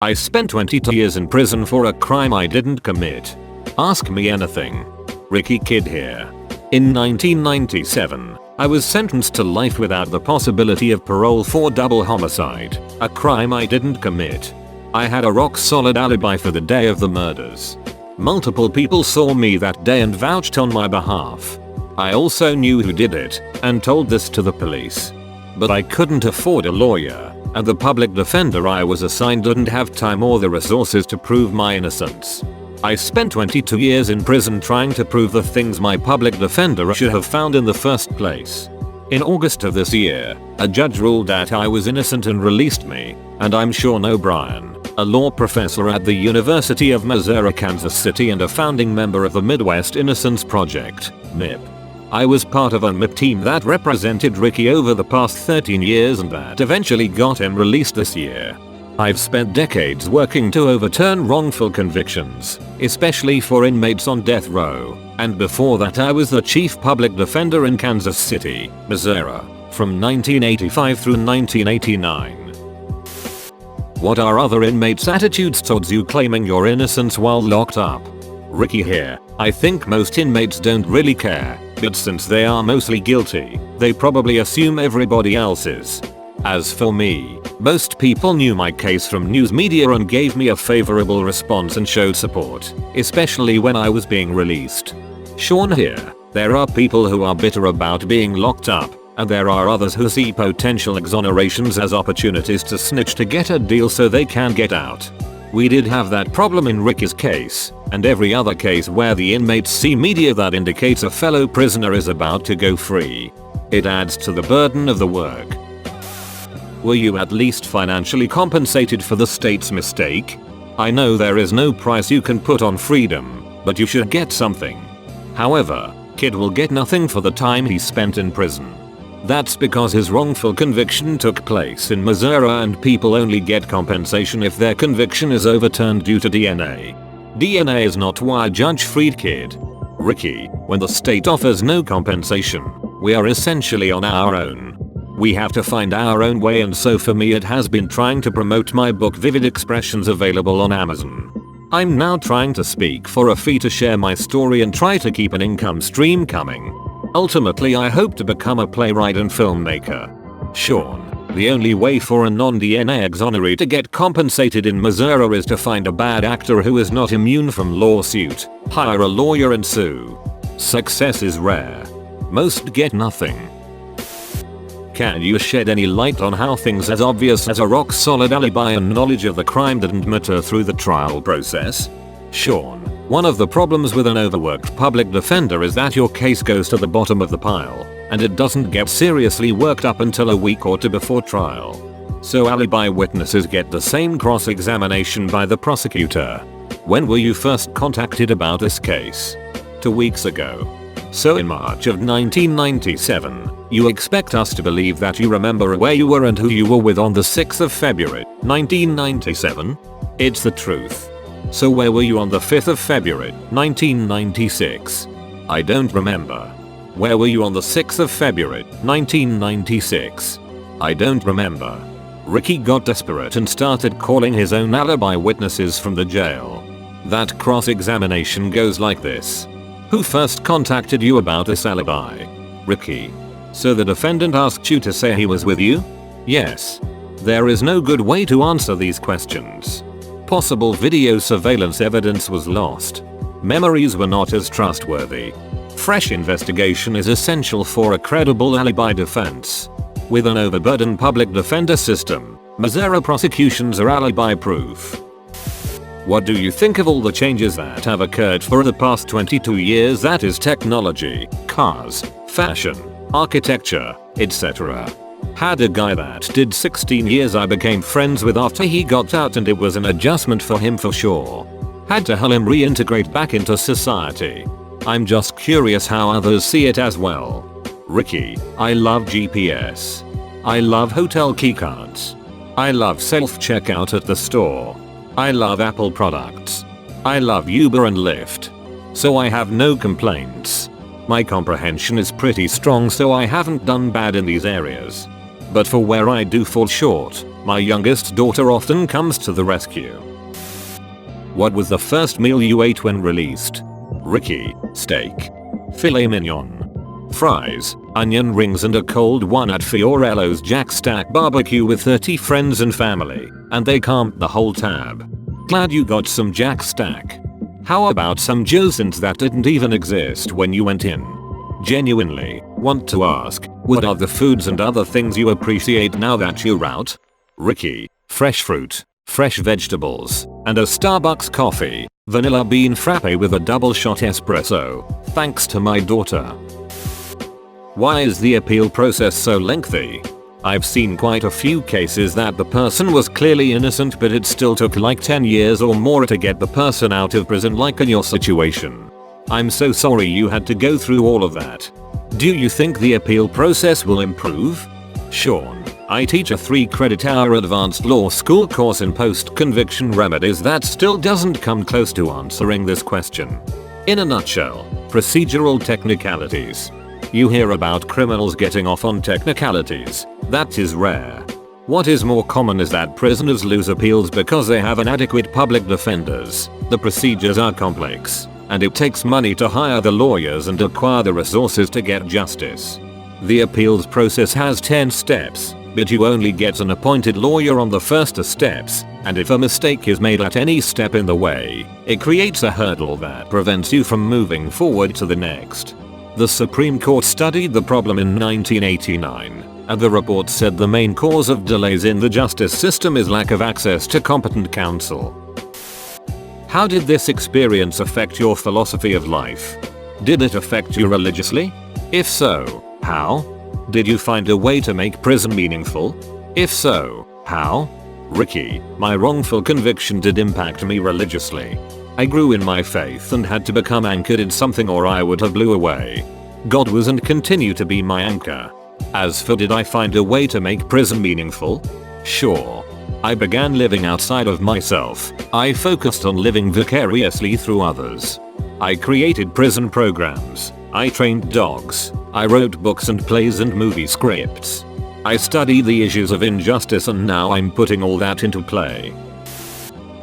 I spent 22 years in prison for a crime I didn't commit. Ask me anything. Ricky Kid here. In 1997, I was sentenced to life without the possibility of parole for double homicide, a crime I didn't commit. I had a rock-solid alibi for the day of the murders. Multiple people saw me that day and vouched on my behalf. I also knew who did it and told this to the police. But I couldn't afford a lawyer, and the public defender I was assigned didn't have time or the resources to prove my innocence. I spent 22 years in prison trying to prove the things my public defender should have found in the first place. In August of this year, a judge ruled that I was innocent and released me, and I'm Sean O'Brien, a law professor at the University of Missouri, Kansas City and a founding member of the Midwest Innocence Project, MIP. I was part of a MIP team that represented Ricky over the past 13 years and that eventually got him released this year. I've spent decades working to overturn wrongful convictions, especially for inmates on death row, and before that I was the chief public defender in Kansas City, Missouri, from 1985 through 1989. What are other inmates' attitudes towards you claiming your innocence while locked up? Ricky here. I think most inmates don't really care, but since they are mostly guilty, they probably assume everybody else is. As for me, most people knew my case from news media and gave me a favorable response and showed support, especially when I was being released. Sean here. There are people who are bitter about being locked up, and there are others who see potential exonerations as opportunities to snitch to get a deal so they can get out. We did have that problem in Ricky's case, and every other case where the inmates see media that indicates a fellow prisoner is about to go free. It adds to the burden of the work. Were you at least financially compensated for the state's mistake? I know there is no price you can put on freedom, but you should get something. However, Kid will get nothing for the time he spent in prison. That's because his wrongful conviction took place in Missouri and people only get compensation if their conviction is overturned due to DNA. DNA is not why Judge freed Kid. Ricky, when the state offers no compensation, we are essentially on our own. We have to find our own way, and so for me it has been trying to promote my book Vivid Expressions, available on Amazon. I'm now trying to speak for a fee to share my story and try to keep an income stream coming. Ultimately I hope to become a playwright and filmmaker. Sean, the only way for a non-DNA exoneree to get compensated in Missouri is to find a bad actor who is not immune from lawsuit, hire a lawyer and sue. Success is rare. Most get nothing. Can you shed any light on how things as obvious as a rock-solid alibi and knowledge of the crime didn't matter through the trial process? Sean, one of the problems with an overworked public defender is that your case goes to the bottom of the pile, and it doesn't get seriously worked up until a week or two before trial. So alibi witnesses get the same cross-examination by the prosecutor. When were you first contacted about this case? 2 weeks ago. So in March of 1997, you expect us to believe that you remember where you were and who you were with on the 6th of February, 1997? It's the truth. So where were you on the 5th of February, 1996? I don't remember. Where were you on the 6th of February, 1996? I don't remember. Ricky got desperate and started calling his own alibi witnesses from the jail. That cross-examination goes like this. Who first contacted you about this alibi? Ricky. So the defendant asked you to say he was with you? Yes. There is no good way to answer these questions. Possible video surveillance evidence was lost. Memories were not as trustworthy. Fresh investigation is essential for a credible alibi defense. With an overburdened public defender system, Missouri prosecutions are alibi proof. What do you think of all the changes that have occurred for the past 22 years, that is technology, cars, fashion, architecture, etc.? Had a guy that did 16 years I became friends with after he got out, and it was an adjustment for him for sure. Had to help him reintegrate back into society. I'm just curious how others see it as well. Ricky, I love GPS. I love hotel keycards. I love self-checkout at the store. I love Apple products. I love Uber and Lyft. So I have no complaints. My comprehension is pretty strong, so I haven't done bad in these areas. But for where I do fall short, my youngest daughter often comes to the rescue. What was the first meal you ate when released? Ricky, steak. Filet mignon. Fries, onion rings and a cold one at Fiorello's Jack Stack barbecue with 30 friends and family, and they camped the whole tab. Glad you got some Jack Stack. How about some Josins that didn't even exist when you went in? Genuinely want to ask, what are the foods and other things you appreciate now that you're out? Ricky, fresh fruit, fresh vegetables, and a Starbucks coffee, vanilla bean frappe with a double shot espresso, thanks to my daughter. Why is the appeal process so lengthy? I've seen quite a few cases that the person was clearly innocent but it still took like 10 years or more to get the person out of prison, like in your situation. I'm so sorry you had to go through all of that. Do you think the appeal process will improve? Sean, I teach a 3-credit-hour advanced law school course in post-conviction remedies that still doesn't come close to answering this question. In a nutshell, procedural technicalities. You hear about criminals getting off on technicalities. That is rare. What is more common is that prisoners lose appeals because they have inadequate public defenders. The procedures are complex, and it takes money to hire the lawyers and acquire the resources to get justice. The appeals process has 10 steps, but you only get an appointed lawyer on the first steps, and if a mistake is made at any step in the way, it creates a hurdle that prevents you from moving forward to the next. The Supreme Court studied the problem in 1989, and the report said the main cause of delays in the justice system is lack of access to competent counsel. How did this experience affect your philosophy of life? Did it affect you religiously? If so, how? Did you find a way to make prison meaningful? If so, how? Ricky, my wrongful conviction did impact me religiously. I grew in my faith and had to become anchored in something or I would have blew away. God was and continue to be my anchor. As for did I find a way to make prison meaningful? Sure. I began living outside of myself. I focused on living vicariously through others. I created prison programs. I trained dogs. I wrote books and plays and movie scripts. I studied the issues of injustice and now I'm putting all that into play.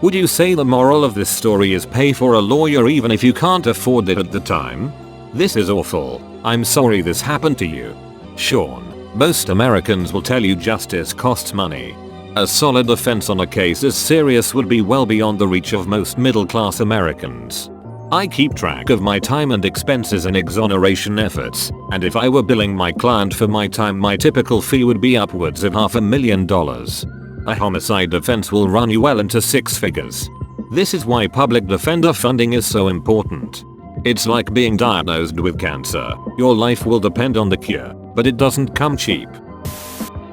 Would you say the moral of this story is pay for a lawyer even if you can't afford it at the time? This is awful. I'm sorry this happened to you. Sean, most Americans will tell you justice costs money. A solid defense on a case as serious would be well beyond the reach of most middle-class Americans. I keep track of my time and expenses and exoneration efforts, and if I were billing my client for my time, my typical fee would be upwards of $500,000. A homicide defense will run you well into 6 figures. This is why public defender funding is so important. It's like being diagnosed with cancer. Your life will depend on the cure, but it doesn't come cheap.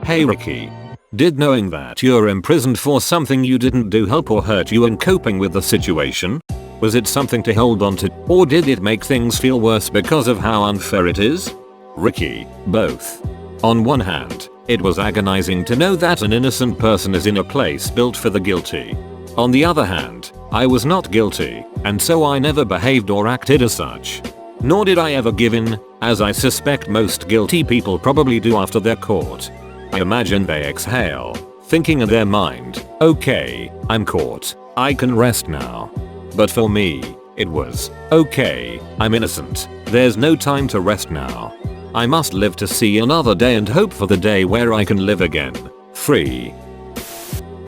Hey Ricky. Did knowing that you're imprisoned for something you didn't do help or hurt you in coping with the situation? Was it something to hold on to, or did it make things feel worse because of how unfair it is? Ricky, both. On one hand, it was agonizing to know that an innocent person is in a place built for the guilty. On the other hand, I was not guilty, and so I never behaved or acted as such. Nor did I ever give in, as I suspect most guilty people probably do after they're caught. I imagine they exhale, thinking in their mind, okay, I'm caught, I can rest now. But for me, it was, okay, I'm innocent, there's no time to rest now. I must live to see another day and hope for the day where I can live again, free.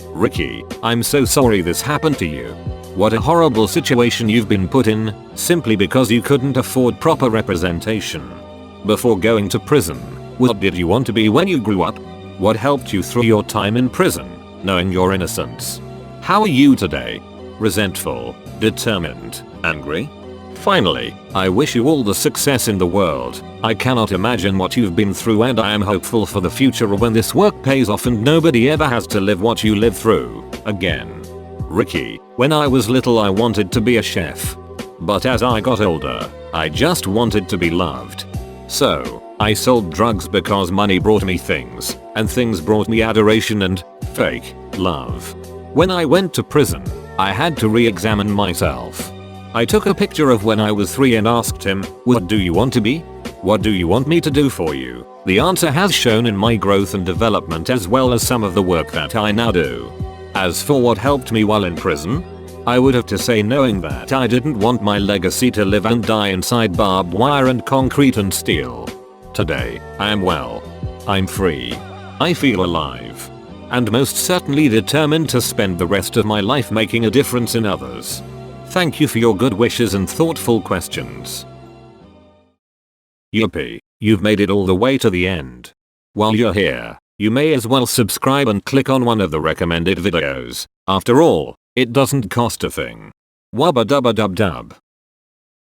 Ricky, I'm so sorry this happened to you. What a horrible situation you've been put in, simply because you couldn't afford proper representation. Before going to prison, what did you want to be when you grew up? What helped you through your time in prison, knowing your innocence? How are you today? Resentful, determined, angry? Finally, I wish you all the success in the world. I cannot imagine what you've been through and I am hopeful for the future when this work pays off and nobody ever has to live what you lived through, again. Ricky, when I was little I wanted to be a chef. But as I got older, I just wanted to be loved. So, I sold drugs because money brought me things, and things brought me adoration and fake love. When I went to prison, I had to re-examine myself. I took a picture of when I was 3 and asked him, what do you want to be? What do you want me to do for you? The answer has shown in my growth and development as well as some of the work that I now do. As for what helped me while in prison, I would have to say knowing that I didn't want my legacy to live and die inside barbed wire and concrete and steel. Today, I am well. I'm free. I feel alive. And most certainly determined to spend the rest of my life making a difference in others. Thank you for your good wishes and thoughtful questions. Yippee, you've made it all the way to the end. While you're here, you may as well subscribe and click on one of the recommended videos. After all, it doesn't cost a thing. Wubba dubba dub dub.